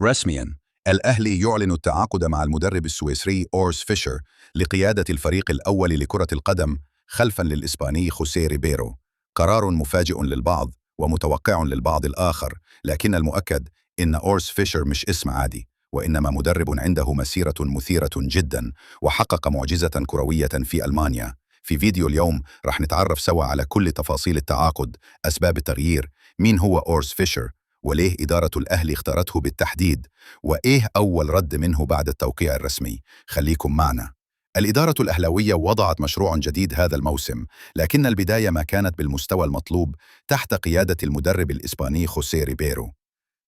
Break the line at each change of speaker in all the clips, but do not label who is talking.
رسمياً، الأهلي يعلن التعاقد مع المدرب السويسري أورس فيشر لقيادة الفريق الأول لكرة القدم خلفاً للإسباني خوسيه ريبيرو. قرار مفاجئ للبعض ومتوقع للبعض الآخر، لكن المؤكد إن أورس فيشر مش اسم عادي، وإنما مدرب عنده مسيرة مثيرة جداً وحقق معجزة كروية في ألمانيا. في فيديو اليوم رح نتعرف سوا على كل تفاصيل التعاقد، أسباب التغيير، مين هو أورس فيشر، وليه إدارة الأهلي اختارته بالتحديد، وإيه أول رد منه بعد التوقيع الرسمي. خليكم معنا. الإدارة الأهلاوية وضعت مشروع جديد هذا الموسم، لكن البداية ما كانت بالمستوى المطلوب تحت قيادة المدرب الإسباني خوسيه ريبيرو.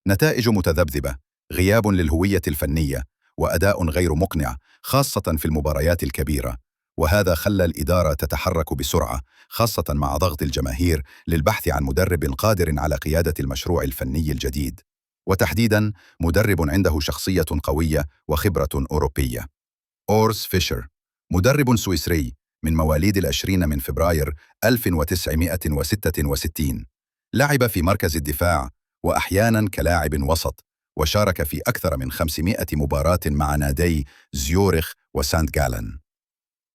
نتائج متذبذبة، غياب للهوية الفنية، وأداء غير مقنع خاصة في المباريات الكبيرة. وهذا خلى الإدارة تتحرك بسرعة، خاصة مع ضغط الجماهير، للبحث عن مدرب قادر على قيادة المشروع الفني الجديد، وتحديداً مدرب عنده شخصية قوية وخبرة أوروبية. أورس فيشر مدرب سويسري من مواليد 20 من فبراير 1966. لعب في مركز الدفاع وأحياناً كلاعب وسط، وشارك في أكثر من 500 مباراة مع نادي زيورخ وسانت جالن.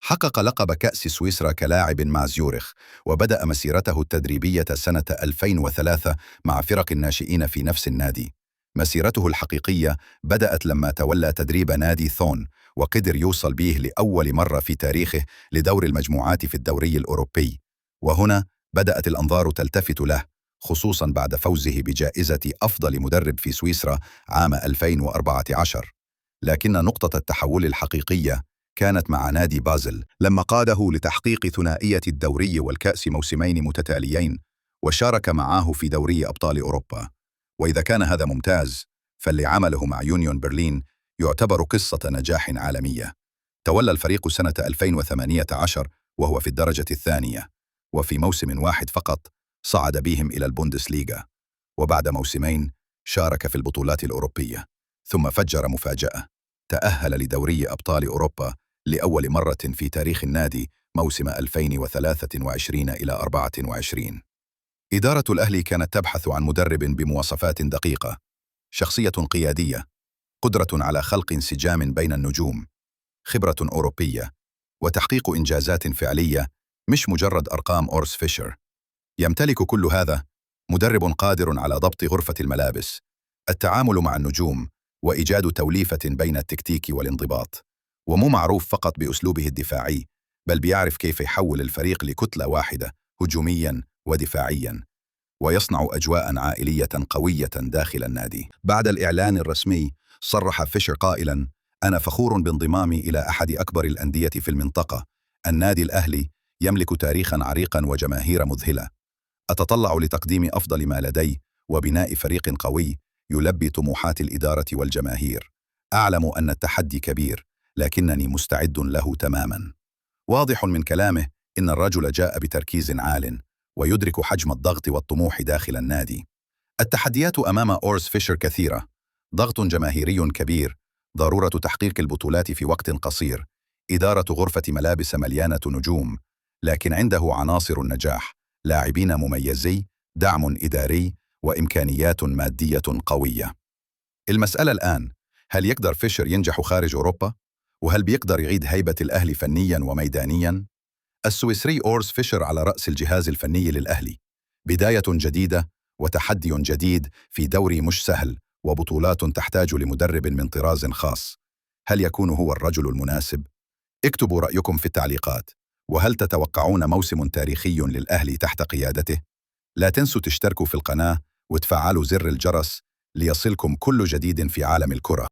حقق لقب كأس سويسرا كلاعب مع زيورخ، وبدأ مسيرته التدريبية سنة 2003 مع فرق الناشئين في نفس النادي. مسيرته الحقيقية بدأت لما تولى تدريب نادي ثون، وقدر يوصل به لأول مرة في تاريخه لدور المجموعات في الدوري الأوروبي. وهنا بدأت الأنظار تلتفت له، خصوصاً بعد فوزه بجائزة أفضل مدرب في سويسرا عام 2014. لكن نقطة التحول الحقيقية كانت مع نادي بازل، لما قاده لتحقيق ثنائية الدوري والكأس موسمين متتاليين، وشارك معه في دوري أبطال أوروبا. وإذا كان هذا ممتاز، فاللي عمله مع يونيون برلين يعتبر قصة نجاح عالمية. تولى الفريق سنة 2018 وهو في الدرجة الثانية، وفي موسم واحد فقط صعد بهم إلى البوندسليغا، وبعد موسمين شارك في البطولات الأوروبية، ثم فجر مفاجأة، تأهل لدوري أبطال أوروبا لأول مرة في تاريخ النادي موسم 2023 إلى 24. إدارة الأهلي كانت تبحث عن مدرب بمواصفات دقيقة: شخصية قيادية، قدرة على خلق انسجام بين النجوم، خبرة أوروبية، وتحقيق إنجازات فعلية مش مجرد أرقام. أورس فيشر يمتلك كل هذا، مدرب قادر على ضبط غرفة الملابس، التعامل مع النجوم، وإيجاد توليفة بين التكتيك والانضباط. ومو معروف فقط بأسلوبه الدفاعي، بل بيعرف كيف يحول الفريق لكتلة واحدة هجومياً ودفاعياً، ويصنع أجواء عائلية قوية داخل النادي. بعد الإعلان الرسمي صرح فيشر قائلاً: أنا فخور بانضمامي إلى أحد أكبر الأندية في المنطقة. النادي الأهلي يملك تاريخاً عريقاً وجماهير مذهلة. أتطلع لتقديم أفضل ما لدي وبناء فريق قوي يلبي طموحات الإدارة والجماهير. أعلم أن التحدي كبير، لكنني مستعد له تماماً. واضح من كلامه إن الرجل جاء بتركيز عال، ويدرك حجم الضغط والطموح داخل النادي. التحديات أمام أورس فيشر كثيرة: ضغط جماهيري كبير، ضرورة تحقيق البطولات في وقت قصير، إدارة غرفة ملابس مليانة نجوم لكن عنده عناصر النجاح، لاعبين مميزي، دعم إداري، وإمكانيات مادية قوية. المسألة الآن: هل يقدر فيشر ينجح خارج أوروبا؟ وهل بيقدر يعيد هيبة الأهلي فنياً وميدانياً؟ السويسري أورس فيشر على رأس الجهاز الفني للأهلي، بداية جديدة وتحدي جديد في دوري مش سهل، وبطولات تحتاج لمدرب من طراز خاص. هل يكون هو الرجل المناسب؟ اكتبوا رأيكم في التعليقات، وهل تتوقعون موسم تاريخي للأهلي تحت قيادته؟ لا تنسوا تشتركوا في القناة وتفعلوا زر الجرس ليصلكم كل جديد في عالم الكرة.